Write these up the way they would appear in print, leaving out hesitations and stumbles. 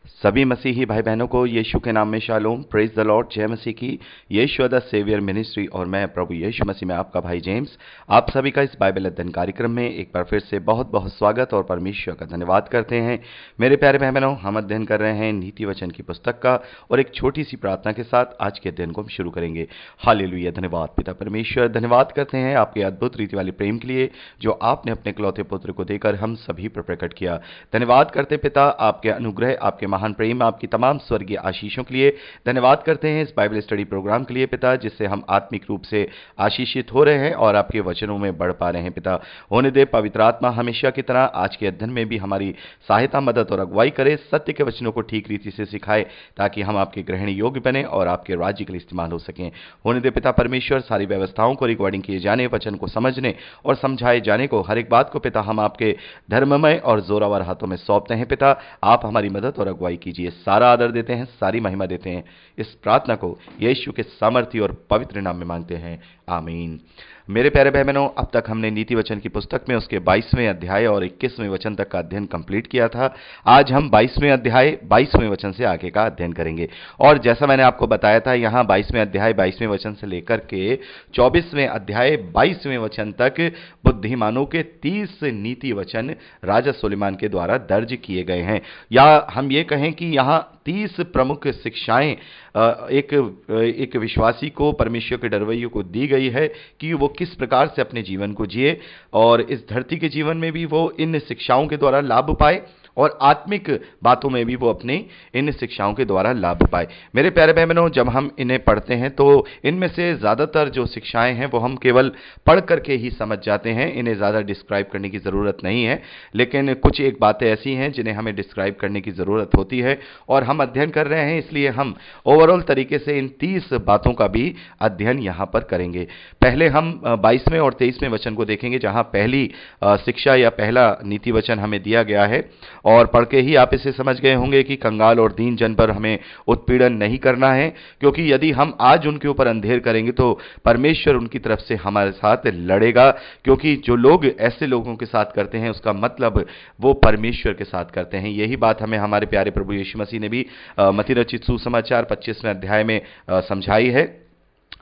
सभी मसीही भाई बहनों को यीशु के नाम में शालोम, प्रेज द लॉर्ड, जय मसीह की। यीशु द सेवियर मिनिस्ट्री और मैं प्रभु यीशु मसीह में आपका भाई जेम्स, आप सभी का इस बाइबल अध्ययन कार्यक्रम में एक बार फिर से बहुत बहुत स्वागत और परमेश्वर का धन्यवाद करते हैं। मेरे प्यारे भाई बहनों, हम अध्ययन कर रहे हैं नीति वचन की पुस्तक का, और एक छोटी सी प्रार्थना के साथ आज के अध्ययन को हम शुरू करेंगे। हालेलुया, धन्यवाद पिता परमेश्वर, धन्यवाद करते हैं आपके अद्भुत रीति वाले प्रेम के लिए जो आपने अपने इकलौते पुत्र को देकर हम सभी पर प्रकट किया। धन्यवाद करते पिता आपके अनुग्रह, आपके महान प्रेम, आपकी तमाम स्वर्गीय आशीषों के लिए। धन्यवाद करते हैं इस बाइबल स्टडी प्रोग्राम के लिए पिता, जिससे हम आत्मिक रूप से आशीषित हो रहे हैं और आपके वचनों में बढ़ पा रहे हैं पिता। होने दे पवित्र आत्मा हमेशा की तरह आज के अध्ययन में भी हमारी सहायता, मदद और अगुवाई करे, सत्य के वचनों को ठीक रीति से सिखाए ताकि हम आपके ग्रहण योग्य बने और आपके राज्य के लिए इस्तेमाल हो सकें। होने दे पिता परमेश्वर सारी व्यवस्थाओं को रिकॉर्डिंग किए जाने, वचन को समझने और समझाए जाने को, हर एक बात को पिता हम आपके धर्ममय और जोरावर हाथों में सौंपते हैं पिता। आप हमारी मदद और अगुवाई कीजिए। सारा आदर देते हैं, सारी महिमा देते हैं। इस प्रार्थना को यीशु के सामर्थ्य और पवित्र नाम में मांगते हैं, आमीन। मेरे प्यारे भाई बहनों, अब तक हमने नीति वचन की पुस्तक में उसके 22वें अध्याय और 21वें वचन तक का अध्ययन कंप्लीट किया था। आज हम 22वें अध्याय 22वें वचन से आगे का अध्ययन करेंगे। और जैसा मैंने आपको बताया था, यहाँ 22वें अध्याय 22वें वचन से लेकर के 24वें अध्याय 22वें वचन तक बुद्धिमानों के 30 नीति वचन राजा सुलेमान के द्वारा दर्ज किए गए हैं। या हम ये कहें कि यहाँ 30 प्रमुख शिक्षाएं एक विश्वासी को, परमेश्वर के डरवैयों को दी गई है कि वो किस प्रकार से अपने जीवन को जिए और इस धरती के जीवन में भी वो इन शिक्षाओं के द्वारा लाभ पाए और आत्मिक बातों में भी वो अपनी इन शिक्षाओं के द्वारा लाभ पाए। मेरे प्यारे भाई बहनों, जब हम इन्हें पढ़ते हैं तो इनमें से ज़्यादातर जो शिक्षाएं हैं वो हम केवल पढ़ करके ही समझ जाते हैं, इन्हें ज़्यादा डिस्क्राइब करने की ज़रूरत नहीं है। लेकिन कुछ एक बातें ऐसी हैं जिन्हें हमें डिस्क्राइब करने की ज़रूरत होती है, और हम अध्ययन कर रहे हैं, इसलिए हम ओवरऑल तरीके से इन 30 बातों का भी अध्ययन यहाँ पर करेंगे। पहले हम 22वें और 23वें वचन को देखेंगे, जहाँ पहली शिक्षा या पहला नीति वचन हमें दिया गया है। और पढ़ के ही आप इसे समझ गए होंगे कि कंगाल और दीन जन पर हमें उत्पीड़न नहीं करना है, क्योंकि यदि हम आज उनके ऊपर अंधेर करेंगे तो परमेश्वर उनकी तरफ से हमारे साथ लड़ेगा। क्योंकि जो लोग ऐसे लोगों के साथ करते हैं उसका मतलब वो परमेश्वर के साथ करते हैं। यही बात हमें हमारे प्यारे प्रभु यीशु मसीह ने भी मत्ती रचित सुसमाचार 25वें अध्याय में समझाई है।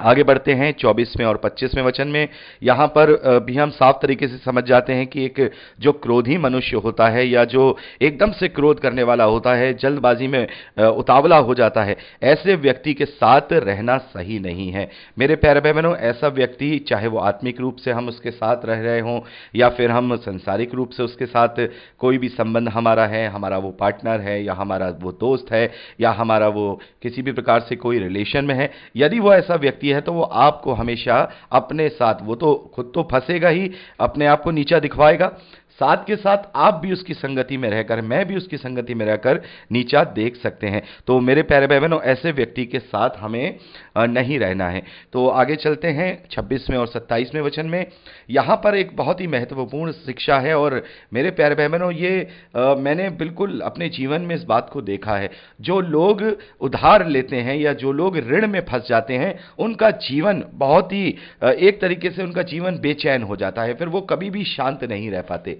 आगे बढ़ते हैं 24वें और 25वें वचन में। यहाँ पर भी हम साफ तरीके से समझ जाते हैं कि एक जो क्रोधी मनुष्य होता है या जो एकदम से क्रोध करने वाला होता है, जल्दबाजी में उतावला हो जाता है, ऐसे व्यक्ति के साथ रहना सही नहीं है। मेरे प्यारे भाई बहनों, ऐसा व्यक्ति, चाहे वो आत्मिक रूप से हम उसके साथ रह रहे हों या फिर हम संसारिक रूप से उसके साथ कोई भी संबंध हमारा है, हमारा वो पार्टनर है या हमारा वो दोस्त है या हमारा वो किसी भी प्रकार से कोई रिलेशन में है, यदि वो ऐसा व्यक्ति है तो वो आपको हमेशा अपने साथ, वो तो खुद तो फंसेगा ही, अपने आप को नीचा दिखवाएगा, साथ के साथ आप भी उसकी संगति में रहकर, मैं भी उसकी संगति में रहकर नीचा देख सकते हैं। तो मेरे प्यारे भाई बहनों, ऐसे व्यक्ति के साथ हमें नहीं रहना है। तो आगे चलते हैं 26वें और 27वें वचन में। यहाँ पर एक बहुत ही महत्वपूर्ण शिक्षा है, और मेरे प्यारे भाई बहनों, ये मैंने बिल्कुल अपने जीवन में इस बात को देखा है। जो लोग उधार लेते हैं या जो लोग ऋण में फंस जाते हैं, उनका जीवन बहुत ही एक तरीके से उनका जीवन बेचैन हो जाता है, फिर वो कभी भी शांत नहीं रह पाते।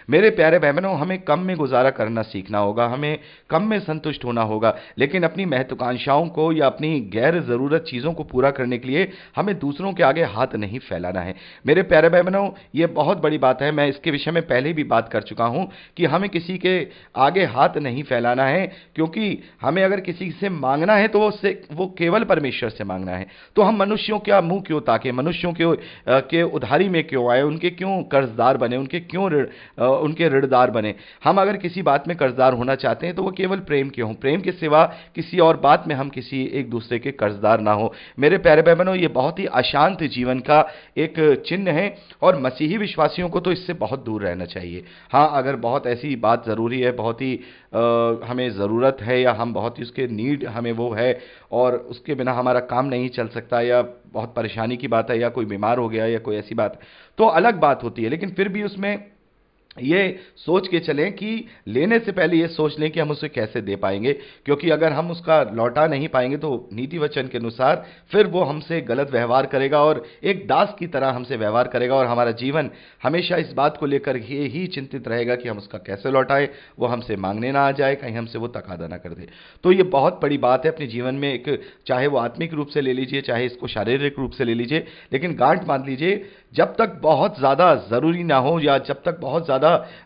मेरे प्यारे भाई बहनों, हमें कम में गुजारा करना सीखना होगा, हमें कम में संतुष्ट होना होगा, लेकिन अपनी महत्वाकांक्षाओं को या अपनी गैर ज़रूरत चीज़ों को पूरा करने के लिए हमें दूसरों के आगे हाथ नहीं फैलाना है। मेरे प्यारे भाई बहनों, ये बहुत बड़ी बात है। मैं इसके विषय में पहले भी बात कर चुका हूं कि हमें किसी के आगे हाथ नहीं फैलाना है, क्योंकि हमें अगर किसी से मांगना है तो वो केवल परमेश्वर से मांगना है। तो हम मनुष्यों का मुंह क्यों ताके, मनुष्यों के उधारी में क्यों आए, उनके क्यों कर्जदार बने, उनके ऋणदार बने। हम अगर किसी बात में कर्जदार होना चाहते हैं तो वो केवल प्रेम के हों, प्रेम के सिवा किसी और बात में हम किसी एक दूसरे के कर्जदार ना हो। मेरे प्यारे भाई बहनों, ये बहुत ही अशांत जीवन का एक चिन्ह है, और मसीही विश्वासियों को तो इससे बहुत दूर रहना चाहिए। हाँ, अगर बहुत ऐसी बात ज़रूरी है, बहुत ही हमें ज़रूरत है या हम बहुत ही उसके नीड हमें वो है और उसके बिना हमारा काम नहीं चल सकता, या बहुत परेशानी की बात है, या कोई बीमार हो गया या कोई ऐसी बात, तो अलग बात होती है। लेकिन फिर भी उसमें ये सोच के चलें कि लेने से पहले ये सोच लें कि हम उसे कैसे दे पाएंगे, क्योंकि अगर हम उसका लौटा नहीं पाएंगे तो नीति वचन के अनुसार फिर वो हमसे गलत व्यवहार करेगा और एक दास की तरह हमसे व्यवहार करेगा, और हमारा जीवन हमेशा इस बात को लेकर ही चिंतित रहेगा कि हम उसका कैसे लौटाएं, वो हमसे मांगने ना आ जाए, कहीं हमसे वो तकादा ना कर दे। तो ये बहुत बड़ी बात है अपने जीवन में, एक चाहे वो आत्मिक रूप से ले लीजिए, चाहे इसको शारीरिक रूप से ले लीजिए, लेकिन गांठ बांध लीजिए, जब तक बहुत ज़्यादा ज़रूरी ना हो या जब तक बहुत ज़्यादा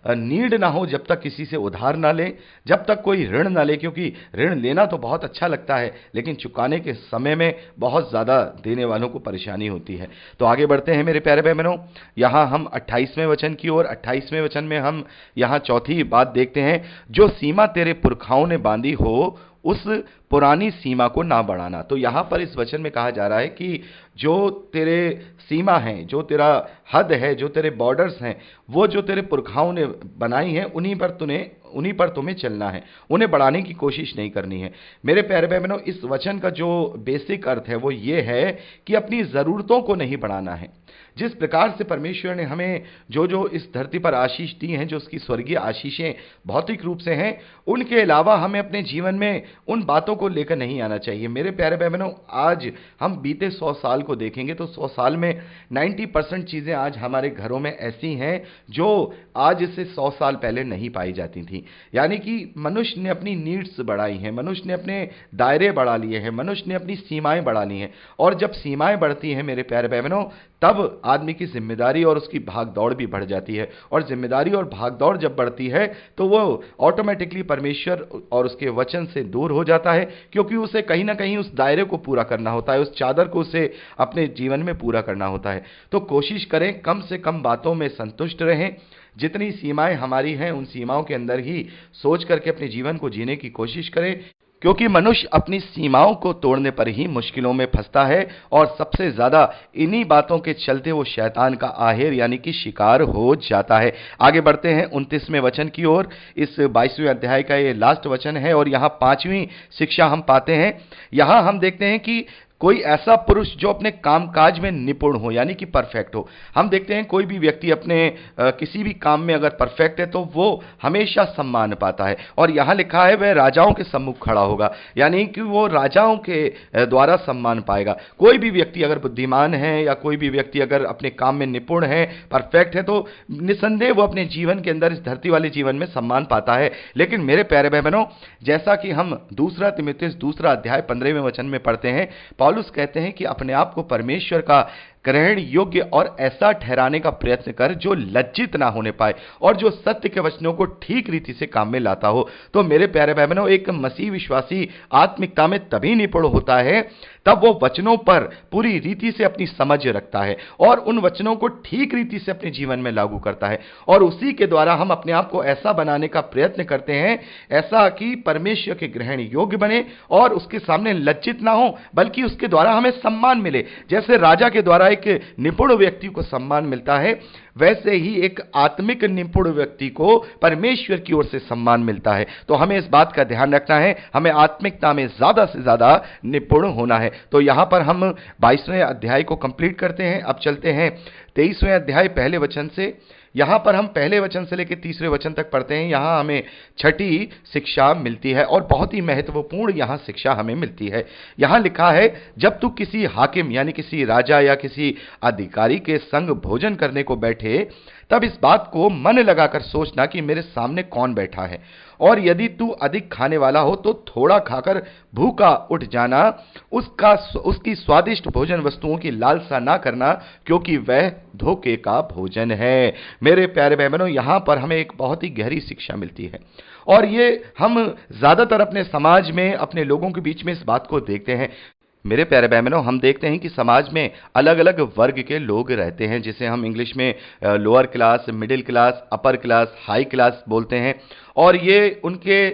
नीड ना हो, जब तक किसी से उधार ना लें, जब तक कोई ऋण ना ले, क्योंकि ऋण लेना तो बहुत अच्छा लगता है लेकिन चुकाने के समय में बहुत ज़्यादा देने वालों को परेशानी होती है। तो आगे बढ़ते हैं मेरे प्यारे भाई बहनों, यहाँ हम 28वें वचन की ओर। 28वें वचन में हम यहाँ चौथी बात देखते हैं, जो सीमा तेरे पुरखाओं ने बांधी हो उस पुरानी सीमा को ना बढ़ाना। तो यहां पर इस वचन में कहा जा रहा है कि जो तेरे सीमा है, जो तेरा हद है, जो तेरे बॉर्डर्स हैं, वो जो तेरे पुरखाओं ने बनाई हैं, उन्हीं पर तुम्हें चलना है, उन्हें बढ़ाने की कोशिश नहीं करनी है। मेरे प्यारे भाई बहनों, इस वचन का जो बेसिक अर्थ है वो ये है कि अपनी ज़रूरतों को नहीं बढ़ाना है। जिस प्रकार से परमेश्वर ने हमें जो जो इस धरती पर आशीष दी हैं, जो उसकी स्वर्गीय आशीषें भौतिक रूप से हैं, उनके अलावा हमें अपने जीवन में उन बातों को लेकर नहीं आना चाहिए। मेरे प्यारे भाई बहनों, आज हम बीते 100 साल को देखेंगे तो 100 साल में 90% चीज़ें आज हमारे घरों में ऐसी हैं जो आज से 100 साल पहले नहीं पाई जाती थी। यानी कि मनुष्य ने अपनी नीड्स बढ़ाई हैं, मनुष्य ने अपने दायरे बढ़ा लिए हैं, मनुष्य ने अपनी सीमाएं बढ़ा ली हैं। और जब सीमाएं बढ़ती हैं मेरे प्यारे भाई बहनों, तब आदमी की जिम्मेदारी और उसकी भाग दौड़ भी बढ़ जाती है। और जिम्मेदारी और भाग दौड़ जब बढ़ती है तो वो ऑटोमेटिकली परमेश्वर और उसके वचन से दूर हो जाता है, क्योंकि उसे कहीं ना कहीं उस दायरे को पूरा करना होता है, उस चादर को उसे अपने जीवन में पूरा करना होता है। तो कोशिश करें कम से कम बातों में संतुष्ट रहें, जितनी सीमाएं हमारी हैं उन सीमाओं के अंदर ही सोच करके अपने जीवन को जीने की कोशिश करें, क्योंकि मनुष्य अपनी सीमाओं को तोड़ने पर ही मुश्किलों में फंसता है और सबसे ज्यादा इन्हीं बातों के चलते वो शैतान का आहेर यानी कि शिकार हो जाता है। आगे बढ़ते हैं 29वें वचन की ओर। इस 22वें अध्याय का ये लास्ट वचन है और यहाँ 5वीं शिक्षा हम पाते हैं। यहाँ हम देखते हैं कि कोई ऐसा पुरुष जो अपने कामकाज में निपुण हो यानी कि परफेक्ट हो। हम देखते हैं कोई भी व्यक्ति अपने किसी भी काम में अगर परफेक्ट है तो वो हमेशा सम्मान पाता है, और यहाँ लिखा है वह राजाओं के सम्मुख खड़ा होगा, यानी कि वो राजाओं के द्वारा सम्मान पाएगा। कोई भी व्यक्ति अगर बुद्धिमान है या कोई भी व्यक्ति अगर अपने काम में निपुण है, परफेक्ट है, तो निसंदेह वो अपने जीवन के अंदर, इस धरती वाले जीवन में सम्मान पाता है। लेकिन मेरे प्यारे भाई बहनों, जैसा कि हम 2 तीमुथियुस 2 अध्याय 15वें वचन में पढ़ते हैं, पौलुस कहते हैं कि अपने आप को परमेश्वर का ग्रहण योग्य और ऐसा ठहराने का प्रयत्न कर जो लज्जित ना होने पाए और जो सत्य के वचनों को ठीक रीति से काम में लाता हो। तो मेरे प्यारे भाई बहनों, एक मसीह विश्वासी आत्मिकता में तभी निपुण होता है तब वो वचनों पर पूरी रीति से अपनी समझ रखता है और उन वचनों को ठीक रीति से अपने जीवन में लागू करता है, और उसी के द्वारा हम अपने आप को ऐसा बनाने का प्रयत्न करते हैं, ऐसा कि परमेश्वर के ग्रहण योग्य बने और उसके सामने लज्जित ना हो, बल्कि उसके द्वारा हमें सम्मान मिले। जैसे राजा के द्वारा एक निपुण व्यक्ति को सम्मान मिलता है, वैसे ही एक आत्मिक निपुण व्यक्ति को परमेश्वर की ओर से सम्मान मिलता है। तो हमें इस बात का ध्यान रखना है, हमें आत्मिकता में ज्यादा से ज्यादा निपुण होना है। तो यहां पर हम 22वें अध्याय को कंप्लीट करते हैं। अब चलते हैं 23वें अध्याय पहले वचन से। यहां पर हम पहले वचन से लेकर 3रे वचन तक पढ़ते हैं। यहां हमें 6ठी शिक्षा मिलती है और बहुत ही महत्वपूर्ण यहां शिक्षा हमें मिलती है। यहां लिखा है, जब तू किसी हाकिम यानी किसी राजा या किसी अधिकारी के संग भोजन करने को बैठे, तब इस बात को मन लगाकर सोचना कि मेरे सामने कौन बैठा है, और यदि तू अधिक खाने वाला हो तो थोड़ा खाकर भूखा उठ जाना। उसकी स्वादिष्ट भोजन वस्तुओं की लालसा ना करना, क्योंकि वह धोखे का भोजन है। मेरे प्यारे भाई बहनों, यहां पर हमें एक बहुत ही गहरी शिक्षा मिलती है, और ये हम ज्यादातर अपने समाज में, अपने लोगों के बीच में इस बात को देखते हैं। मेरे प्यारे भाई बहनों, हम देखते हैं कि समाज में अलग अलग वर्ग के लोग रहते हैं, जिसे हम इंग्लिश में lower class, middle class, upper class, high class बोलते हैं, और ये उनके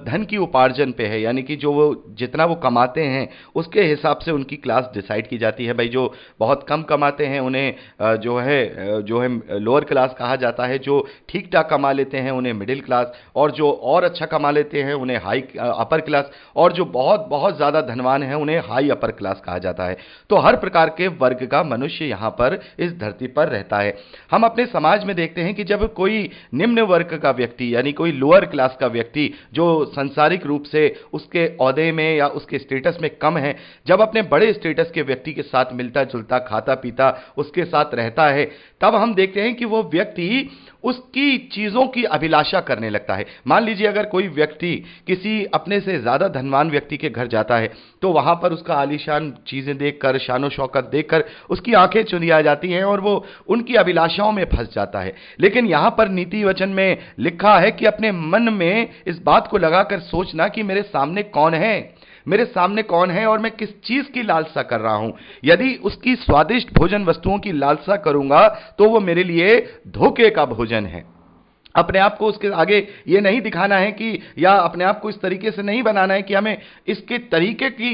धन की उपार्जन पे है, यानी कि जो वो जितना वो कमाते हैं उसके हिसाब से उनकी क्लास डिसाइड की जाती है। भाई जो बहुत कम कमाते हैं उन्हें जो है लोअर क्लास कहा जाता है, जो ठीक ठाक कमा लेते हैं उन्हें मिडिल क्लास, और जो और अच्छा कमा लेते हैं उन्हें हाई अपर क्लास, और जो बहुत बहुत ज़्यादा धनवान हैं उन्हें हाई हाई अपर क्लास कहा जाता है। तो हर प्रकार के वर्ग का मनुष्य यहां पर इस धरती पर रहता है। हम अपने समाज में देखते हैं कि जब कोई निम्न वर्ग का व्यक्ति यानी कोई लोअर क्लास का व्यक्ति जो सांसारिक रूप से उसके ओहदे में या उसके स्टेटस में कम है, जब अपने बड़े स्टेटस के व्यक्ति के साथ मिलता जुलता, खाता पीता, उसके साथ रहता है, तब हम देखते हैं कि वो व्यक्ति उसकी चीजों की अभिलाषा करने लगता है। मान लीजिए अगर कोई व्यक्ति किसी अपने से ज्यादा धनवान व्यक्ति के घर जाता है तो वहां पर उसका आलीशान चीजें देखकर, शानो शौकत देखकर उसकी आंखें चुंधिया जाती हैं और वो उनकी अभिलाषाओं में फंस जाता है। लेकिन यहां पर नीति वचन में लिखा है कि अपने मन में इस बात को लगाकर सोचना कि मेरे सामने कौन है, मेरे सामने कौन है और मैं किस चीज की लालसा कर रहा हूं। यदि उसकी स्वादिष्ट भोजन वस्तुओं की लालसा करूंगा तो वो मेरे लिए धोखे का भोजन है। अपने आप को उसके आगे ये नहीं दिखाना है कि, या अपने आप को इस तरीके से नहीं बनाना है कि हमें इसके तरीके की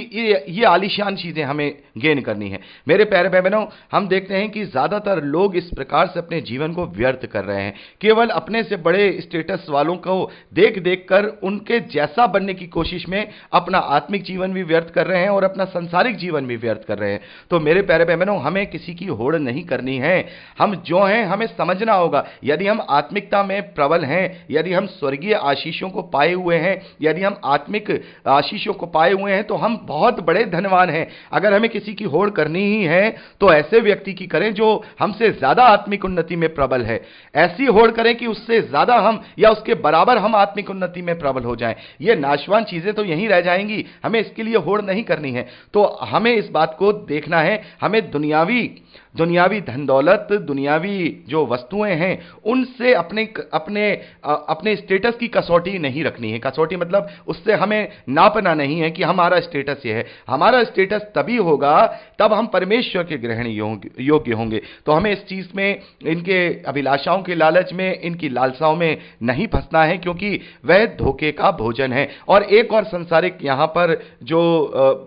ये आलीशान चीजें हमें गेन करनी है। मेरे प्यारे भाई बहनों, हम देखते हैं कि ज्यादातर लोग इस प्रकार से अपने जीवन को व्यर्थ कर रहे हैं। केवल अपने से बड़े स्टेटस वालों को देख देख कर उनके जैसा बनने की कोशिश में अपना आत्मिक जीवन भी व्यर्थ कर रहे हैं और अपना सांसारिक जीवन भी व्यर्थ कर रहे हैं। तो मेरे प्यारे भाई बहनों, हमें किसी की होड़ नहीं करनी है। हम जो हैं हमें समझना होगा। यदि हम आत्मिकता में प्रबल हैं, यदि हम स्वर्गीय आशीषों को पाए हुए हैं, यदि हम आत्मिक आशीषों को पाए हुए हैं तो हम बहुत बड़े धनवान हैं। अगर हमें किसी की होड़ करनी ही है तो ऐसे व्यक्ति की करें जो हमसे ज्यादा आत्मिक उन्नति में प्रबल है। ऐसी होड़ करें कि उससे ज्यादा हम या उसके बराबर हम आत्मिक उन्नति में प्रबल हो जाएं। ये नाशवान चीजें तो यहीं रह जाएंगी, हमें इसके लिए होड़ नहीं करनी है। तो हमें इस बात को देखना है, हमें दुनियावी धन दौलत, दुनियावी जो वस्तुएं हैं उनसे अपने स्टेटस की कसौटी नहीं रखनी है। कसौटी मतलब उससे हमें नापना नहीं है कि हमारा स्टेटस ये है। हमारा स्टेटस तभी होगा तब हम परमेश्वर के ग्रहण योग्य होंगे। तो हमें इस चीज में, इनके अभिलाषाओं के लालच में, इनकी लालसाओं में नहीं फंसना है, क्योंकि वह धोखे का भोजन है। और एक और संसारिक यहां पर जो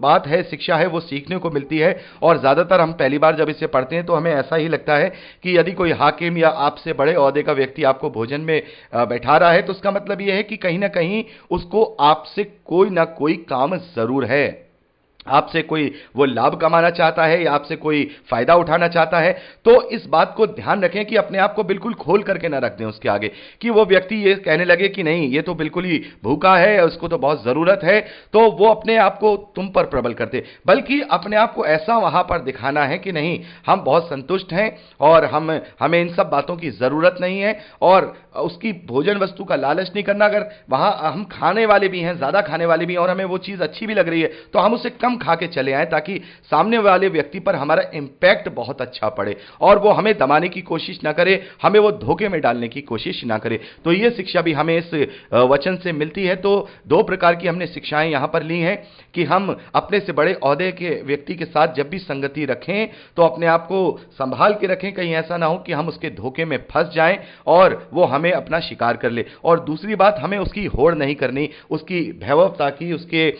बात है, शिक्षा है, वो सीखने को मिलती है। और ज्यादातर हम पहली बार जब इसे पढ़ते हैं तो हमें ऐसा ही लगता है कि यदि कोई हाकिम या आपसे बड़े ओहदे का व्यक्ति आपको भोजन में बैठा रहा है तो उसका मतलब यह है कि कहीं ना कहीं उसको आपसे कोई ना कोई काम जरूर है। आपसे कोई वो लाभ कमाना चाहता है या आपसे कोई फायदा उठाना चाहता है। तो इस बात को ध्यान रखें कि अपने आप को बिल्कुल खोल करके ना रख दें उसके आगे, कि वो व्यक्ति ये कहने लगे कि नहीं, ये तो बिल्कुल ही भूखा है, उसको तो बहुत जरूरत है, तो वो अपने आप को तुम पर प्रबल करते। बल्कि अपने आप को ऐसा वहां पर दिखाना है कि नहीं, हम बहुत संतुष्ट हैं और हमें इन सब बातों की जरूरत नहीं है, और उसकी भोजन वस्तु का लालच नहीं करना। अगर वहां हम खाने वाले भी हैं, ज्यादा खाने वाले भी हैं, और हमें वो चीज अच्छी भी लग रही है तो हम उसे कम खा के चले आए, ताकि सामने वाले व्यक्ति पर हमारा इंपैक्ट बहुत अच्छा पड़े और वो हमें दबाने की कोशिश ना करे, हमें वो धोखे में डालने की कोशिश ना करे। तो ये शिक्षा भी हमें इस वचन से मिलती है। तो दो प्रकार की हमने शिक्षाएं यहां पर ली हैं कि हम अपने से बड़े ओहदे के व्यक्ति के साथ जब भी संगति रखें तो अपने आप को संभाल के रखें, कहीं ऐसा ना हो कि हम उसके धोखे में फंस जाएं और वो हमें अपना शिकार कर ले। और दूसरी बात, हमें उसकी होड़ नहीं करनी, उसकी भैभवता की, उसके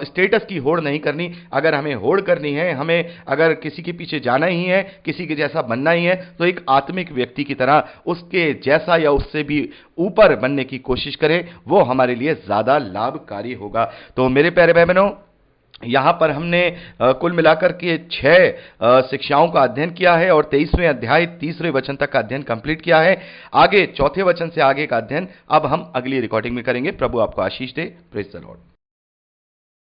स्टेटस की होड़ नहीं करनी। अगर हमें होड़ करनी है, हमें अगर किसी के पीछे जाना ही है, किसी के जैसा बनना ही है, तो एक आत्मिक व्यक्ति की तरह उसके जैसा या उससे भी ऊपर बनने की कोशिश करें, वो हमारे लिए ज्यादा लाभकारी होगा। तो मेरे प्यारे भाई बहनों, यहां पर हमने कुल मिलाकर के 6 शिक्षाओं का अध्ययन किया है और 23वें अध्याय 3 वचन तक का अध्ययन कंप्लीट किया है। आगे 4थे वचन से आगे का अध्ययन अब हम अगली रिकॉर्डिंग में करेंगे। प्रभु आपको आशीष दे। Praise the Lord.